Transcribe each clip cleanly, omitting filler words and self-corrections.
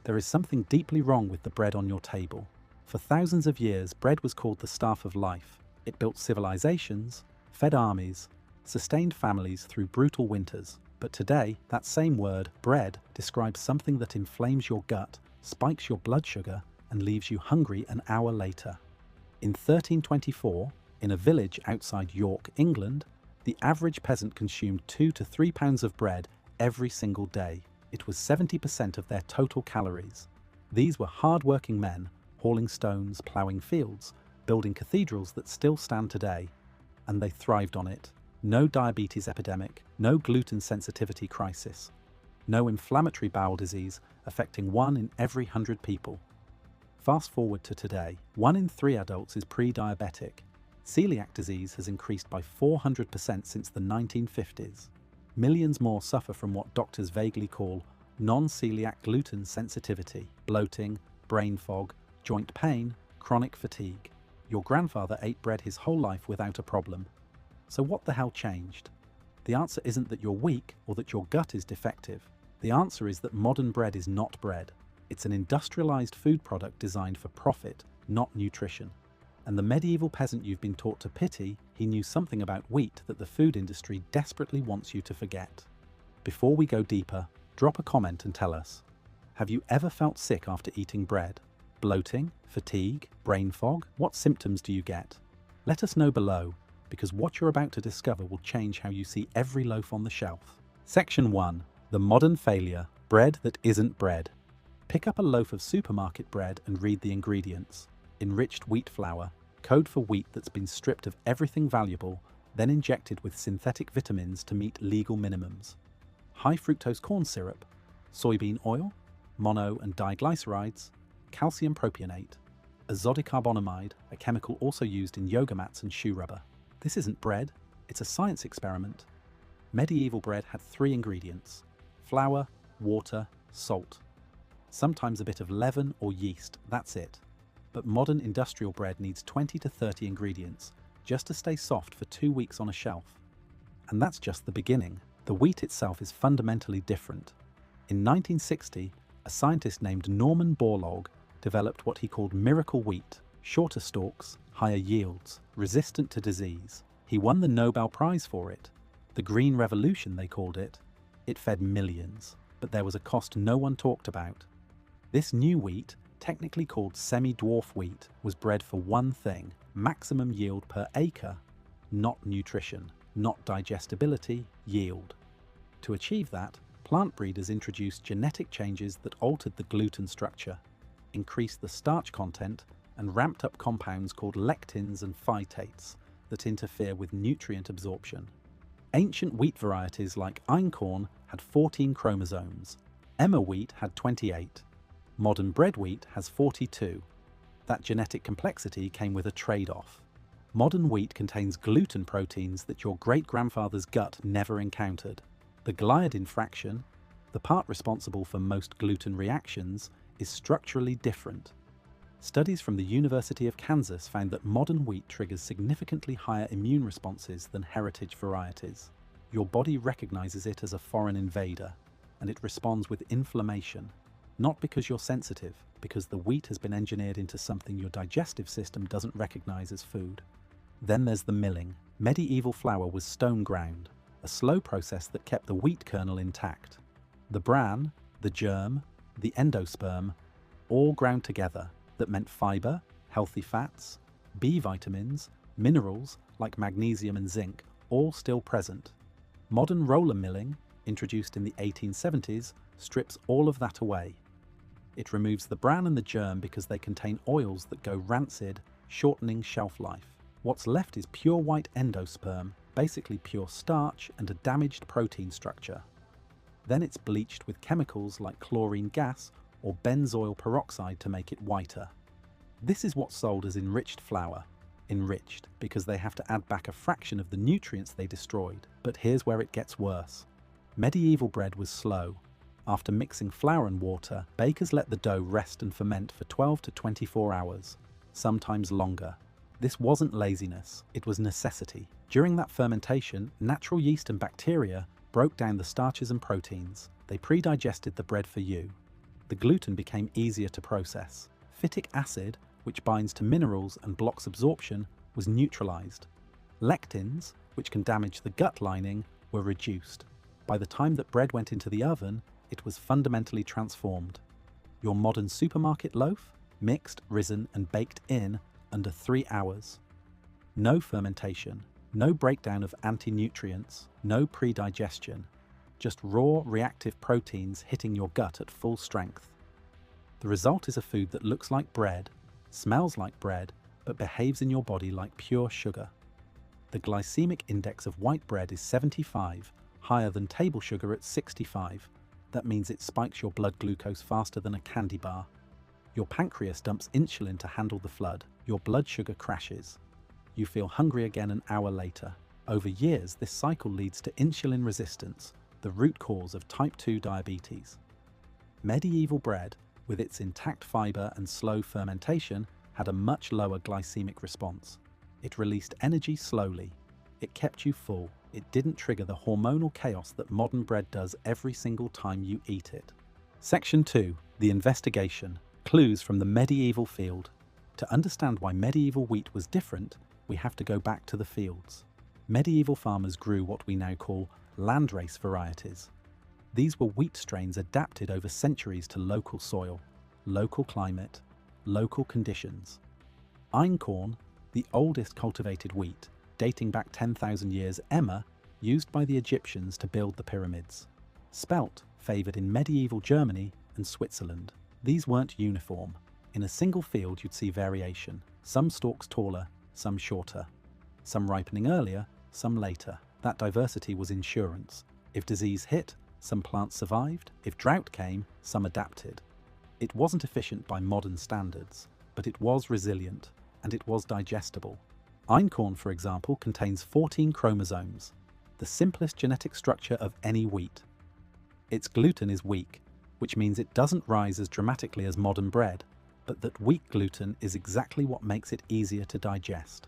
There is something deeply wrong with the bread on your table. For thousands of years, bread was called the staff of life. It built civilizations, fed armies, sustained families through brutal winters. But today, that same word, bread, describes something that inflames your gut, spikes your blood sugar, and leaves you hungry an hour later. In 1324, in a village outside York, England, the average peasant consumed 2 to 3 pounds of bread every single day. It was 70% of their total calories. These were hard-working men, hauling stones, ploughing fields, building cathedrals that still stand today, and they thrived on it. No diabetes epidemic, no gluten sensitivity crisis, no inflammatory bowel disease affecting 1 in every 100 people. Fast forward to today, 1 in 3 adults is pre-diabetic. Celiac disease has increased by 400% since the 1950s. Millions more suffer from what doctors vaguely call non-celiac gluten sensitivity, bloating, brain fog, joint pain, chronic fatigue. Your grandfather ate bread his whole life without a problem. So what the hell changed? The answer isn't that you're weak or that your gut is defective. The answer is that modern bread is not bread. It's an industrialized food product designed for profit, not nutrition. And the medieval peasant you've been taught to pity, he knew something about wheat that the food industry desperately wants you to forget. Before we go deeper, drop a comment and tell us, have you ever felt sick after eating bread? Bloating, fatigue, brain fog? What symptoms do you get? Let us know below, because what you're about to discover will change how you see every loaf on the shelf. Section 1. The modern failure, bread that isn't bread. Pick up a loaf of supermarket bread and read the ingredients. Enriched wheat flour, code for wheat that's been stripped of everything valuable, then injected with synthetic vitamins to meet legal minimums. High fructose corn syrup, soybean oil, mono and diglycerides, calcium propionate, azodicarbonamide, a chemical also used in yoga mats and shoe rubber. This isn't bread, it's a science experiment. Medieval bread had 3 ingredients: flour, water, salt. Sometimes a bit of leaven or yeast, that's it. But modern industrial bread needs 20 to 30 ingredients just to stay soft for 2 weeks on a shelf. And that's just the beginning. The wheat itself is fundamentally different. In 1960, a scientist named Norman Borlaug developed what he called miracle wheat: shorter stalks, higher yields, resistant to disease. He won the Nobel Prize for it. The Green Revolution, they called it. It fed millions, but there was a cost no one talked about. This new wheat, technically called semi-dwarf wheat, was bred for one thing: maximum yield per acre, not nutrition, not digestibility, yield. To achieve that, plant breeders introduced genetic changes that altered the gluten structure, increased the starch content, and ramped up compounds called lectins and phytates that interfere with nutrient absorption. Ancient wheat varieties like einkorn had 14 chromosomes. Emmer wheat had 28. Modern bread wheat has 42. That genetic complexity came with a trade-off. Modern wheat contains gluten proteins that your great-grandfather's gut never encountered. The gliadin fraction, the part responsible for most gluten reactions, is structurally different. Studies from the University of Kansas found that modern wheat triggers significantly higher immune responses than heritage varieties. Your body recognizes it as a foreign invader, and it responds with inflammation. Not because you're sensitive, because the wheat has been engineered into something your digestive system doesn't recognize as food. Then there's the milling. Medieval flour was stone ground, a slow process that kept the wheat kernel intact. The bran, the germ, the endosperm, all ground together. That meant fiber, healthy fats, B vitamins, minerals like magnesium and zinc, all still present. Modern roller milling, introduced in the 1870s, strips all of that away. It removes the bran and the germ because they contain oils that go rancid, shortening shelf life. What's left is pure white endosperm, basically pure starch and a damaged protein structure. Then it's bleached with chemicals like chlorine gas or benzoyl peroxide to make it whiter. This is what's sold as enriched flour. Enriched because they have to add back a fraction of the nutrients they destroyed. But here's where it gets worse. Medieval bread was slow. After mixing flour and water, bakers let the dough rest and ferment for 12 to 24 hours, sometimes longer. This wasn't laziness, it was necessity. During that fermentation, natural yeast and bacteria broke down the starches and proteins. They pre-digested the bread for you. the gluten became easier to process. Phytic acid, which binds to minerals and blocks absorption, was neutralized. Lectins, which can damage the gut lining, were reduced. By the time that bread went into the oven, it was fundamentally transformed. Your modern supermarket loaf? Mixed, risen, and baked in under 3 hours. No fermentation, no breakdown of anti-nutrients, no pre-digestion. Just raw, reactive proteins hitting your gut at full strength. The result is a food that looks like bread, smells like bread, but behaves in your body like pure sugar. The glycemic index of white bread is 75, higher than table sugar at 65. That means it spikes your blood glucose faster than a candy bar. Your pancreas dumps insulin to handle the flood. Your blood sugar crashes. You feel hungry again an hour later. Over years, this cycle leads to insulin resistance, the root cause of type 2 diabetes. Medieval bread, with its intact fiber and slow fermentation, had a much lower glycemic response. It released energy slowly. It kept you full. It didn't trigger the hormonal chaos that modern bread does every single time you eat it. Section 2. The investigation. Clues from the medieval field. To understand why medieval wheat was different, we have to go back to the fields. Medieval farmers grew what we now call landrace varieties. These were wheat strains adapted over centuries to local soil, local climate, local conditions. Einkorn, the oldest cultivated wheat, dating back 10,000 years, used by the Egyptians to build the pyramids. Spelt, favoured in medieval Germany and Switzerland. These weren't uniform. In a single field you'd see variation, some stalks taller, some shorter, some ripening earlier, some later. That diversity was insurance. If disease hit, some plants survived. If drought came, some adapted. It wasn't efficient by modern standards, but it was resilient, and it was digestible. Einkorn, for example, contains 14 chromosomes, the simplest genetic structure of any wheat. Its gluten is weak, which means it doesn't rise as dramatically as modern bread, but that weak gluten is exactly what makes it easier to digest.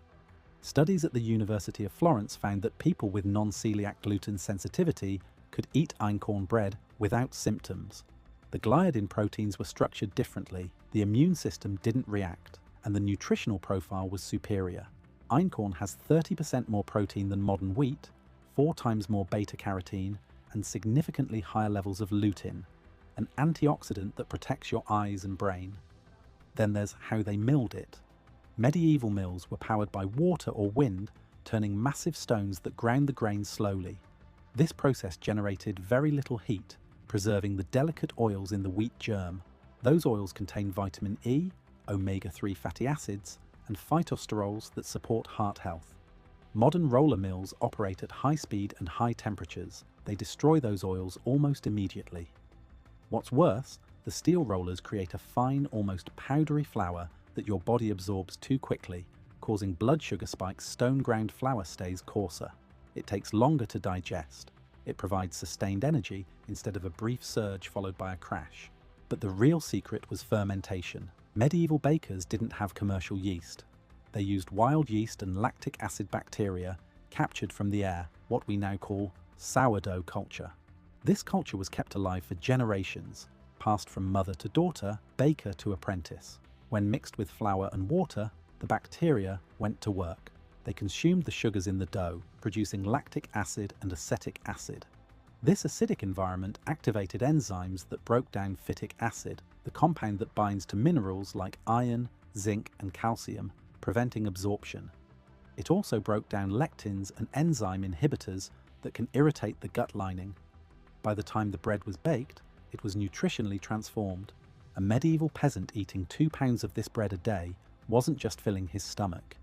Studies at the University of Florence found that people with non-celiac gluten sensitivity could eat einkorn bread without symptoms. The gliadin proteins were structured differently, the immune system didn't react, and the nutritional profile was superior. Einkorn has 30% more protein than modern wheat, 4 times more beta-carotene, and significantly higher levels of lutein, an antioxidant that protects your eyes and brain. Then there's how they milled it. Medieval mills were powered by water or wind, turning massive stones that ground the grain slowly. This process generated very little heat, preserving the delicate oils in the wheat germ. Those oils contain vitamin E, omega-3 fatty acids, and phytosterols that support heart health. Modern roller mills operate at high speed and high temperatures. They destroy those oils almost immediately. What's worse, the steel rollers create a fine, almost powdery flour that your body absorbs too quickly, causing blood sugar spikes. Stone-ground flour stays coarser. It takes longer to digest. It provides sustained energy instead of a brief surge followed by a crash. But the real secret was fermentation. Medieval bakers didn't have commercial yeast. They used wild yeast and lactic acid bacteria captured from the air, what we now call sourdough culture. This culture was kept alive for generations, passed from mother to daughter, baker to apprentice. When mixed with flour and water, the bacteria went to work. They consumed the sugars in the dough, producing lactic acid and acetic acid. This acidic environment activated enzymes that broke down phytic acid, the compound that binds to minerals like iron, zinc, and calcium, preventing absorption. It also broke down lectins and enzyme inhibitors that can irritate the gut lining. By the time the bread was baked, it was nutritionally transformed. A medieval peasant eating 2 pounds of this bread a day wasn't just filling his stomach.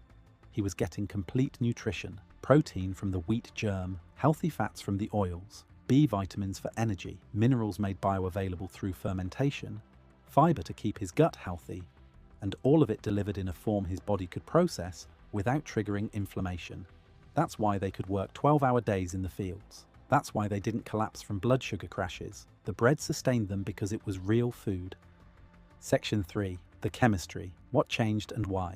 He was getting complete nutrition, protein from the wheat germ, healthy fats from the oils, B vitamins for energy, minerals made bioavailable through fermentation, fiber to keep his gut healthy, and all of it delivered in a form his body could process without triggering inflammation. That's why they could work 12-hour days in the fields. That's why they didn't collapse from blood sugar crashes. The bread sustained them because it was real food. Section 3. The chemistry. What changed and why?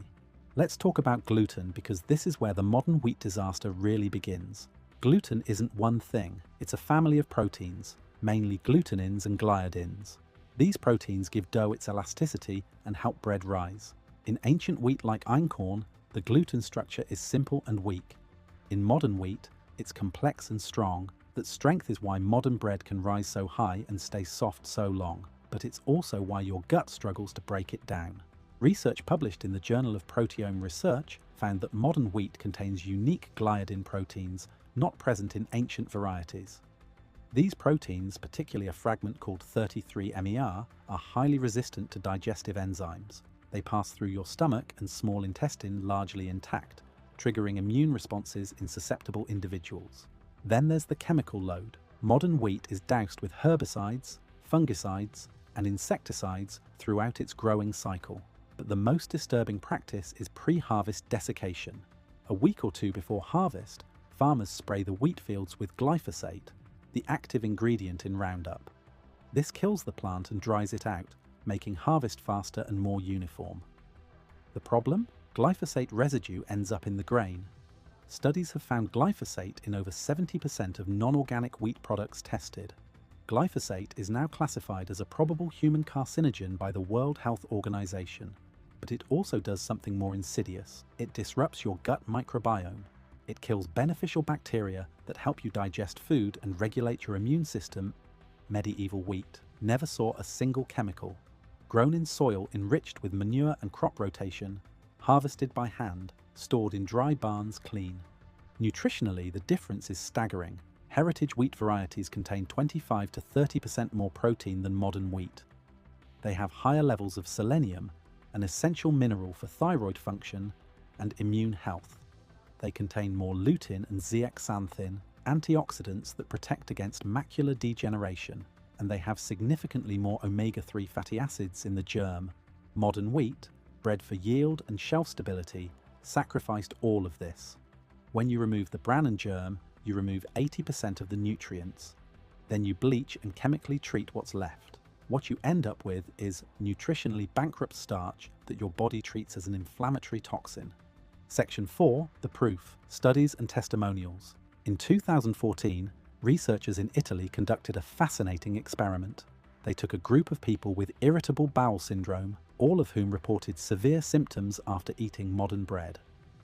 Let's talk about gluten, because this is where the modern wheat disaster really begins. Gluten isn't one thing. It's a family of proteins, mainly glutenins and gliadins. These proteins give dough its elasticity and help bread rise. In ancient wheat like einkorn, the gluten structure is simple and weak. In modern wheat, it's complex and strong. That strength is why modern bread can rise so high and stay soft so long, but it's also why your gut struggles to break it down. Research published in the Journal of Proteome Research found that modern wheat contains unique gliadin proteins not present in ancient varieties. These proteins, particularly a fragment called 33-MER, are highly resistant to digestive enzymes. They pass through your stomach and small intestine largely intact, triggering immune responses in susceptible individuals. Then there's the chemical load. Modern wheat is doused with herbicides, fungicides, and insecticides throughout its growing cycle. But the most disturbing practice is pre-harvest desiccation. A week or two before harvest, farmers spray the wheat fields with glyphosate, the active ingredient in Roundup. This kills the plant and dries it out, making harvest faster and more uniform. The problem? Glyphosate residue ends up in the grain. Studies have found glyphosate in over 70% of non-organic wheat products tested. Glyphosate is now classified as a probable human carcinogen by the World Health Organization. But it also does something more insidious. It disrupts your gut microbiome. It kills beneficial bacteria that help you digest food and regulate your immune system. Medieval wheat never saw a single chemical. Grown in soil enriched with manure and crop rotation, harvested by hand, stored in dry barns clean. Nutritionally, the difference is staggering. Heritage wheat varieties contain 25 to 30% more protein than modern wheat. They have higher levels of selenium, an essential mineral for thyroid function and immune health. They contain more lutein and zeaxanthin, antioxidants that protect against macular degeneration, and they have significantly more omega-3 fatty acids in the germ. Modern wheat, bred for yield and shelf stability, sacrificed all of this. When you remove the bran and germ, you remove 80% of the nutrients. Then you bleach and chemically treat what's left. What you end up with is nutritionally bankrupt starch that your body treats as an inflammatory toxin. Section 4, the proof, studies and testimonials. In 2014, researchers in Italy conducted a fascinating experiment. They took a group of people with irritable bowel syndrome, all of whom reported severe symptoms after eating modern bread.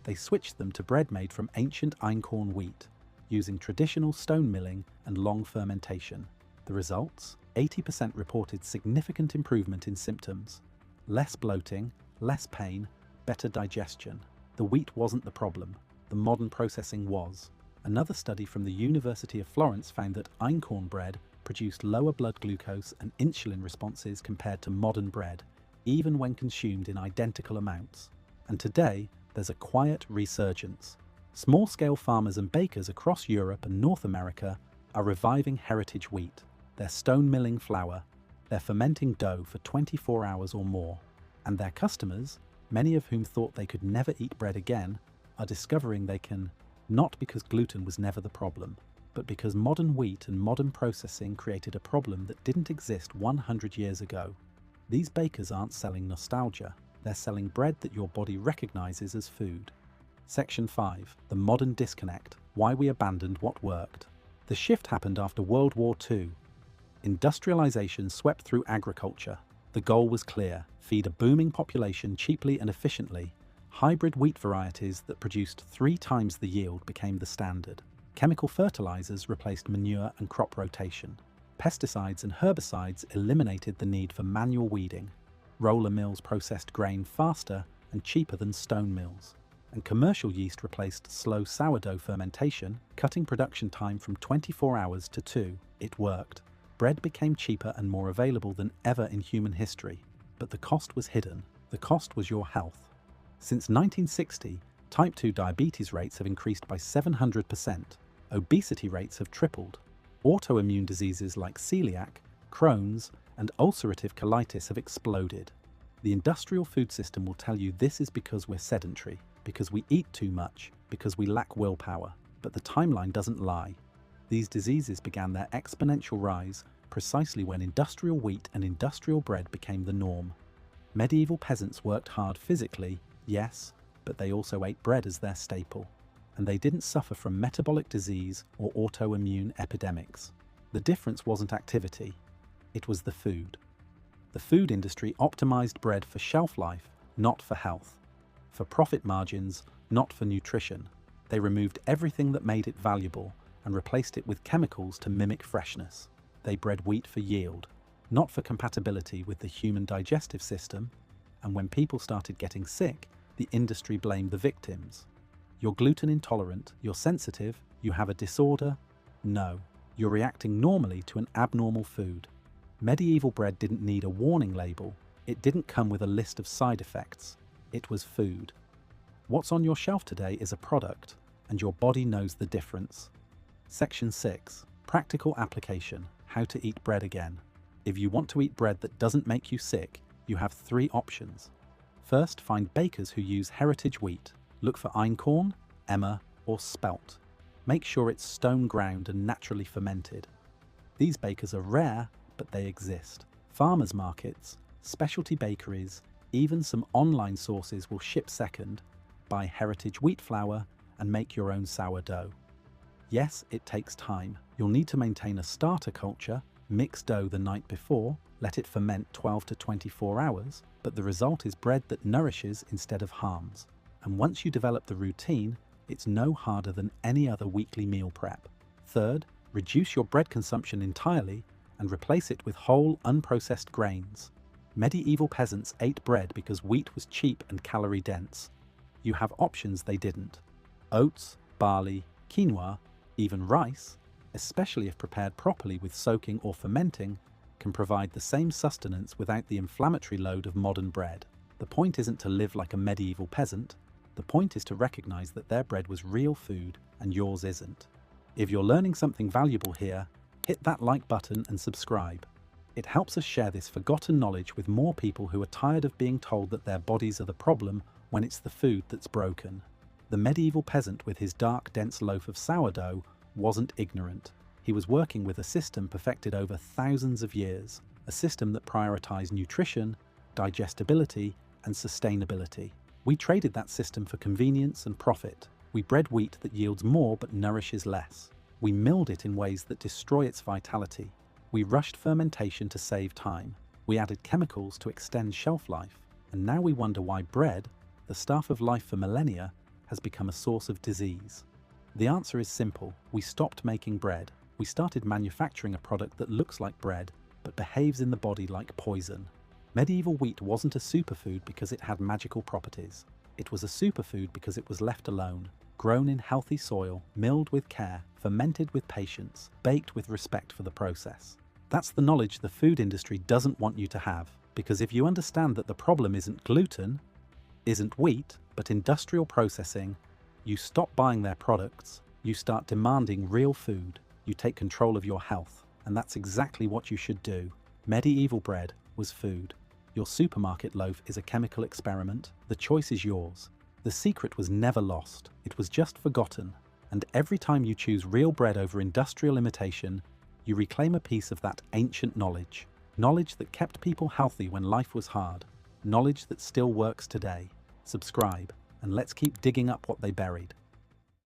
They switched them to bread made from ancient einkorn wheat, using traditional stone milling and long fermentation. The results? 80% reported significant improvement in symptoms. Less bloating, less pain, better digestion. The wheat wasn't the problem. The modern processing was. Another study from the University of Florence found that einkorn bread produced lower blood glucose and insulin responses compared to modern bread, even when consumed in identical amounts. And today, there's a quiet resurgence. Small-scale farmers and bakers across Europe and North America are reviving heritage wheat. They're stone milling flour, they're fermenting dough for 24 hours or more, and their customers, many of whom thought they could never eat bread again, are discovering they can, not because gluten was never the problem, but because modern wheat and modern processing created a problem that didn't exist 100 years ago. These bakers aren't selling nostalgia, they're selling bread that your body recognizes as food. Section 5, the modern disconnect, why we abandoned what worked. The shift happened after World War II. Industrialization swept through agriculture. The goal was clear: feed a booming population cheaply and efficiently. Hybrid wheat varieties that produced 3 times the yield became the standard. Chemical fertilizers replaced manure and crop rotation. Pesticides and herbicides eliminated the need for manual weeding. Roller mills processed grain faster and cheaper than stone mills. And commercial yeast replaced slow sourdough fermentation, cutting production time from 24 hours to 2. It worked. Bread became cheaper and more available than ever in human history. But the cost was hidden. The cost was your health. Since 1960, type 2 diabetes rates have increased by 700%. Obesity rates have tripled. Autoimmune diseases like celiac, Crohn's, and ulcerative colitis have exploded. The industrial food system will tell you this is because we're sedentary, because we eat too much, because we lack willpower. But the timeline doesn't lie. These diseases began their exponential rise precisely when industrial wheat and industrial bread became the norm. Medieval peasants worked hard physically, yes, but they also ate bread as their staple. And they didn't suffer from metabolic disease or autoimmune epidemics. The difference wasn't activity, it was the food. The food industry optimized bread for shelf life, not for health. For profit margins, not for nutrition. They removed everything that made it valuable and replaced it with chemicals to mimic freshness. They bred wheat for yield, not for compatibility with the human digestive system. And when people started getting sick, the industry blamed the victims. You're gluten intolerant, you're sensitive, you have a disorder. No, you're reacting normally to an abnormal food. Medieval bread didn't need a warning label. It didn't come with a list of side effects. It was food. What's on your shelf today is a product, and your body knows the difference. Section 6. Practical application. How to eat bread again. If you want to eat bread that doesn't make you sick, you have 3 options. First, find bakers who use heritage wheat. Look for einkorn, emmer, or spelt. Make sure it's stone ground and naturally fermented. These bakers are rare, but they exist. Farmers markets, specialty bakeries, even some online sources will ship second. Buy heritage wheat flour and make your own sourdough. Yes, it takes time. You'll need to maintain a starter culture, mix dough the night before, let it ferment 12 to 24 hours, but the result is bread that nourishes instead of harms. And once you develop the routine, it's no harder than any other weekly meal prep. Third, reduce your bread consumption entirely and replace it with whole, unprocessed grains. Medieval peasants ate bread because wheat was cheap and calorie-dense. You have options they didn't. Oats, barley, quinoa, even rice, especially if prepared properly with soaking or fermenting, can provide the same sustenance without the inflammatory load of modern bread. The point isn't to live like a medieval peasant. The point is to recognize that their bread was real food and yours isn't. If you're learning something valuable here, hit that like button and subscribe. It helps us share this forgotten knowledge with more people who are tired of being told that their bodies are the problem when it's the food that's broken. The medieval peasant with his dark, dense loaf of sourdough wasn't ignorant. He was working with a system perfected over thousands of years, a system that prioritized nutrition, digestibility, and sustainability. We traded that system for convenience and profit. We bred wheat that yields more but nourishes less. We milled it in ways that destroy its vitality. We rushed fermentation to save time. We added chemicals to extend shelf life. And now we wonder why bread, the staff of life for millennia, has become a source of disease. The answer is simple. We stopped making bread. We started manufacturing a product that looks like bread, but behaves in the body like poison. Medieval wheat wasn't a superfood because it had magical properties. It was a superfood because it was left alone, grown in healthy soil, milled with care, fermented with patience, baked with respect for the process. That's the knowledge the food industry doesn't want you to have, because if you understand that the problem isn't gluten, isn't wheat, but industrial processing, you stop buying their products, you start demanding real food, you take control of your health, and that's exactly what you should do. Medieval bread was food. Your supermarket loaf is a chemical experiment. The choice is yours. The secret was never lost. It was just forgotten. And every time you choose real bread over industrial imitation, you reclaim a piece of that ancient knowledge. Knowledge that kept people healthy when life was hard. Knowledge that still works today. Subscribe, and let's keep digging up what they buried.